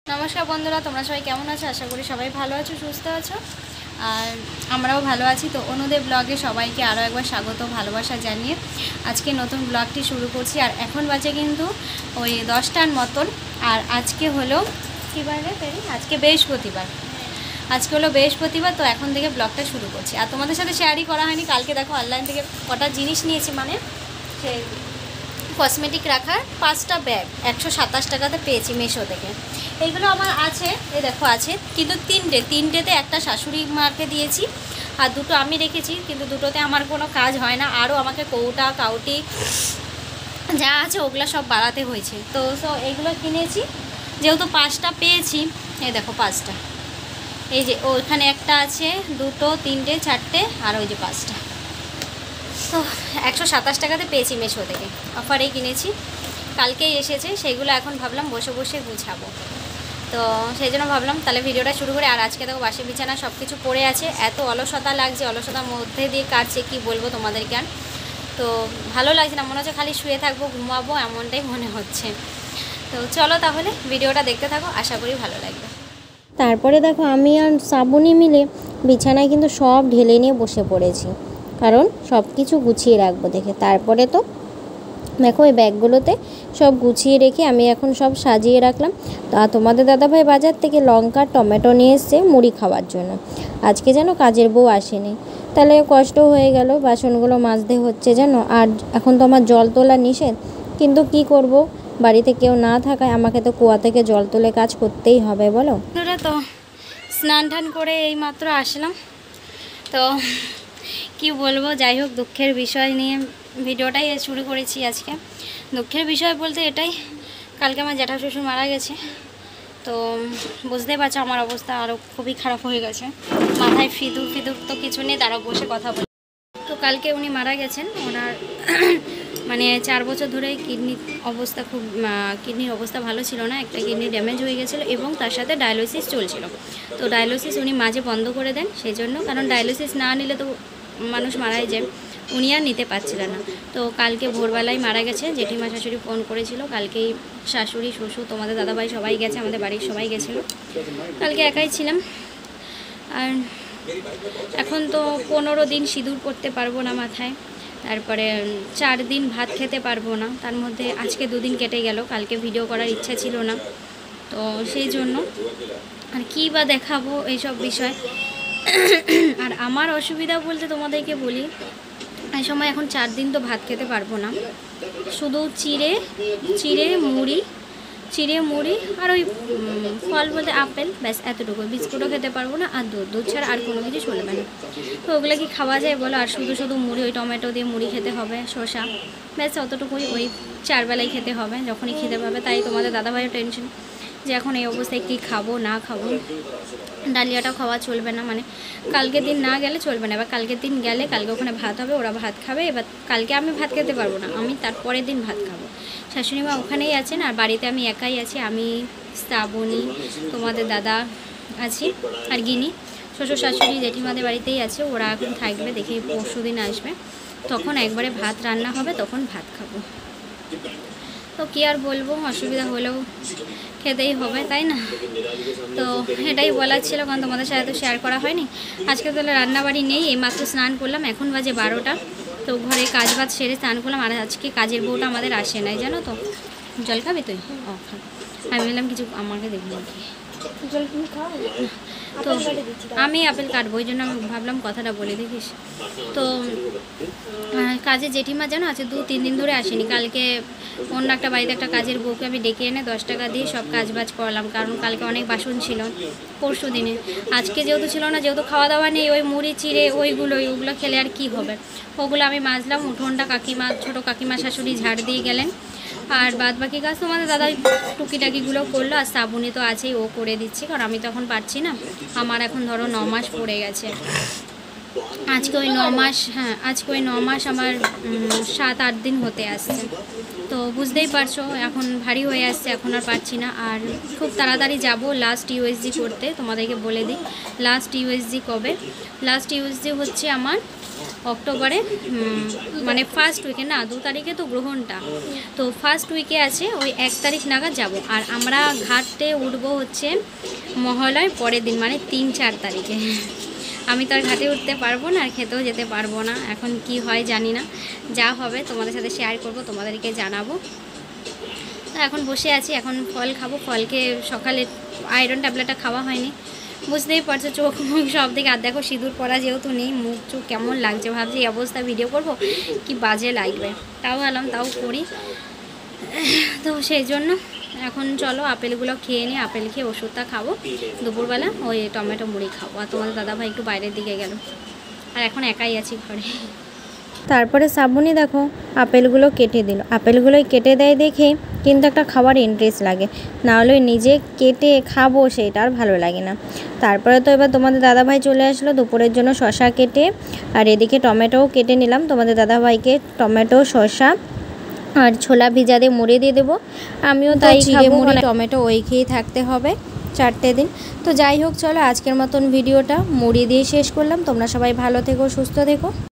नमस्कार बंधुरा तुम्हारा सबाई केमन आछो आशा करी सबाई भालो आछो सुस्थ आछो और आमराओ भालो आछि। तो अनुदे ब्लगे सबाइके आरो एकबार स्वागत भालोबासा जानिए आज के नतून ब्लगटी शुरू करछि। और एखन बाजे किन्तु ओई 10टार मतन और आज के हलो कि बारे पेरी आज के बृहस्पतिवार आज के हलो बृहस्पतिवार। तो एखन थेके ब्लगटा शुरू करछि और तोमादेर साथे शेयारई करा हयनि। कालके देखो अनलाइन थेके कटा जिनिस नियेछि माने सेई कसमेटिक रखार 5टा बैग 127 टाकाते पेয়েছি মিশো থেকে। এইগুলো আমার আছে এই দেখো আছে কিন্তু তিনটেতে একটা শাশুড়ি মাকে দিয়েছি আর দুটো আমি রেখেছি কিন্তু দুটোতে আমার কোনো কাজ হয় না। আরও আমাকে কৌটা কাউটি যা আছে ওগুলো সব বাড়াতে হয়েছে। তো এইগুলো কিনেছি যেহেতু 5টা পেয়েছি। এই দেখো 5টা এই যে ওখানে একটা আছে দুটো তিনটে চারটে আর ওই যে 5টা। তো 127 টাকাতে পেয়েছি মিশো থেকে অফারেই কিনেছি কালকেই এসেছে সেগুলো এখন ভাবলাম বসে বসে গুছাবো। তো সেই জন্য ভাবলাম তাহলে ভিডিওটা শুরু করে। আর আজকে দেখো বাসি বিছানা সব কিছু পড়ে আছে এত অলসতা লাগছে অলসতার মধ্যে দিয়ে কাটছে কি বলবো তোমাদেরকে। আর তো ভালো লাগছে না মনে হচ্ছে খালি শুয়ে থাকবো ঘুমাবো এমনটাই মনে হচ্ছে। তো চলো তাহলে ভিডিওটা দেখতে থাকো আশা করি ভালো লাগবে। তারপরে দেখো আমি আর শ্রাবণী মিলে বিছানায় কিন্তু সব ঢেলে নিয়ে বসে পড়েছি কারণ সব কিছু গুছিয়ে রাখবো দেখে। তারপরে তো দেখো এই ব্যাগগুলোতে সব গুছিয়ে রেখে আমি এখন সব সাজিয়ে রাখলাম। তা তোমাদের দাদাভাই বাজার থেকে লঙ্কা টমেটো নিয়ে এসছে মুড়ি খাওয়ার জন্য। আজকে যেন কাজের বউ আসেনি তাহলে কষ্ট হয়ে গেল বাসনগুলো মাজতে হচ্ছে যেন। আর এখন তো আমার জল তোলা নিষেধ কিন্তু কি করব বাড়িতে কেউ না থাকায় আমাকে তো কুয়া থেকে জল তুলে কাজ করতেই হবে বলো। তো স্নান টান করে এই মাত্র আসলাম। তো কি বলবো যাই হোক দুঃখের বিষয় নিয়ে ভিডিওটাই শুরু করেছি আজকে। দুঃখের বিষয় বলতে এটাই কালকে আমার জ্যাঠা শ্বশুর মারা গেছে। তো বুঝতেই পারছো আমার অবস্থা আরও খুবই খারাপ হয়ে গেছে। মাথায় ফিদুর তো কিছু নেই তারা বসে কথা বলে। তো কালকে উনি মারা গেছেন ওনার মানে 4 বছর ধরে কিডনির অবস্থা ভালো ছিল না। একটা কিডনি ড্যামেজ হয়ে গেছিলো এবং তার সাথে ডায়ালিসিস চলছিল। তো ডায়ালিসিস উনি মাঝে বন্ধ করে দেন সেই জন্য কারণ ডায়ালিসিস না নিলে তো মানুষ মারাই যায় উনি আর নিতে পারছিলেন না। তো কালকে ভোরবেলায় মারা গেছে জেঠিমা শাশুড়ি ফোন করেছিল। কালকেই শাশুড়ি শ্বশুর তোমাদের দাদাভাই সবাই গেছে আমাদের বাড়ির সবাই গেছিলো। কালকে একাই ছিলাম। আর এখন তো 15 দিন সিঁদুর পরতে পারবো না মাথায়। তারপরে 4 দিন ভাত খেতে পারবো না। তার মধ্যে আজকে 2 দিন কেটে গেল কালকে ভিডিও করার ইচ্ছা ছিল না। তো সেই জন্য আর কী বা দেখাবো এইসব বিষয়। আর আমার অসুবিধা বলতে তোমাদেরকে বলি এই সময় এখন 4 দিন তো ভাত খেতে পারবো না। শুধু চিড়ে মুড়ি আর ওই ফল বলতে আপেল ব্যাস এতটুকু। বিস্কুটও খেতে পারবো না আর দুধ ছাড়া আর কোনো কিছু চলবে না। তো ওগুলো কি খাওয়া যায় বলো। আর শুধু মুড়ি ওই টমেটো দিয়ে মুড়ি খেতে হবে শসা ব্যাস অতটুকুই। ওই 4 বেলায় খেতে হবে যখনই খেতে পাবে। তাই তোমাদের দাদাভাইও টেনশন যে এখন এই অবস্থায় কী খাবো না খাবো। ডালিয়াটাও খাওয়া চলবে না মানে কালকের দিন না গেলে চলবে না। এবার কালকের দিন গেলে কালকে ওখানে ভাত হবে ওরা ভাত খাবে। এবার কালকে আমি ভাত খেতে পারবো না আমি তারপরের দিন ভাত খাবো। শাশুড়ি মা ওখানেই আছেন আর বাড়িতে আমি একাই আছি। আমি শ্রাবণী তোমাদের দাদা আছি আর গিনি শ্বশুর শাশুড়ি জেঠিমাদের বাড়িতেই আছে। ওরা এখন থাকবে দেখি পরশুদিন আসবে তখন একবারে ভাত রান্না হবে তখন ভাত খাবো। তো কী আর বলবো অসুবিধা হলেও খেতেই হবে তাই না। তো এটাই বলার ছিল কারণ তোমাদের সাথে তো শেয়ার করা হয়নি। আজকে তাহলে রান্নাবাড়ি নেই এইমাত্র স্নান করলাম এখন বাজে 12টা। তো ঘরে কাজ বাজ সেরে স্নান করলাম। আর আজকে কাজের বউটা আমাদের আসে নাই জানো তো। জল খাবি তুই ও খা। আমি বললাম কিছু আমাকে দেখবি নাকি জল তুমি খাও। তো আমি আপেল কাটবো ওই জন্য আমি ভাবলাম কথাটা বলে দেখিস। তো কাজে জেঠিমা জানো আছে 2-3 দিন ধরে আসেনি। কালকে অন্য একটা বাড়িতে একটা কাজের বউকে আমি ডেকে এনে 10 টাকা দিয়ে সব কাজবাজ করলাম কারণ কালকে অনেক বাসন ছিল পরশু দিনে। আজকে যেহেতু ছিল না যেহেতু খাওয়া দাওয়া নেই ওই মুড়ি চিড়ে ওইগুলো খেলে আর কি হবে। ওগুলো আমি মাজলাম উঠোনটা কাকিমা ছোটো কাকিমা শাশুড়ি ঝাড় দিয়ে গেলেন। আর বাদ বাকি কাজ তোমাদের দাদা টুকিটাকিগুলো করলো আর শ্রাবণী তো আছেই ও করে দিচ্ছে কারণ আমি তো এখন পারছি না। আমার এখন ধরো 9 মাস পড়ে গেছে আজকে ওই 9 মাস। হ্যাঁ আজকে ওই 9 মাস আমার 7-8 দিন হতে আসছে। তো বুঝতেই পারছো এখন ভারী হয়ে আসছে এখন আর পারছি না। আর খুব তাড়াতাড়ি যাব লাস্ট ইউএসজি করতে। তোমাদেরকে বলে দিই লাস্ট ইউএসজি কবে। লাস্ট ইউএসজি হচ্ছে আমার অক্টোবরে মানে ফার্স্ট উইকে না, 2 তারিখে তো গ্রহণটা, তো ফার্স্ট উইকে আছে, ওই 1 তারিখ নাগাদ যাব। আর আমরা ঘাটে উঠবো হচ্ছে মহালয়ার পরের দিন, মানে 3-4 তারিখে। আমি তো আর ঘাটে উঠতে পারবো না, আর খেতেও যেতে পারবো না। এখন কি হয় জানি না, যা হবে তোমাদের সাথে শেয়ার করব, তোমাদেরকে জানাবো। তো এখন বসে আছি, এখন ফল খাবো। ফলকে সকালে আয়রন ট্যাবলেটটা খাওয়া হয়নি, বুঝতেই পারছো, চোখ মুখ সব দিকে। আর দেখো সিঁদুর পরা যেহেতু নেই, মুখ চোখ কেমন লাগছে, ভাবছি এই অবস্থা ভিডিও করব কি বাজে লাগবে, তাও ভাবলাম তাও করি। তো সেই জন্য এখন চলো আপেলগুলো খেয়ে নিই, আপেল খেয়ে ওষুধটা খাবো, দুপুরবেলা ওই টমেটো মুড়ি খাবো। আর তোমাদের দাদাভাই একটু বাইরের দিকে গেল, আর এখন একাই আছি ঘরে। তারপরে শ্রাবণী দেখো আপেলগুলো কেটে দিল। আপেলগুলো কেটে দেয় দেখে কিন্তু একটা খাবার ইন্টারেস্ট লাগে, না হলে নিজে কেটে খাবো সেটা আর ভালো লাগে না। তারপরে তো এবার তোমাদের দাদাভাই চলে আসলো দুপুরের জন্য শসা কেটে, আর এদিকে টমেটোও কেটে নিলাম। তোমাদের দাদাভাইকে টমেটো, শসা আর ছোলা ভিজা দিয়ে মুড়ি দিয়ে দেবো, আমিও তাই চিড়ে মুড়ি টমেটো ওই খেয়েই থাকতে হবে 4টে দিন। তো যাই হোক, চলো আজকের মতন ভিডিওটা মুড়ি দিয়ে শেষ করলাম। তোমরা সবাই ভালো থেকো, সুস্থ থেকো।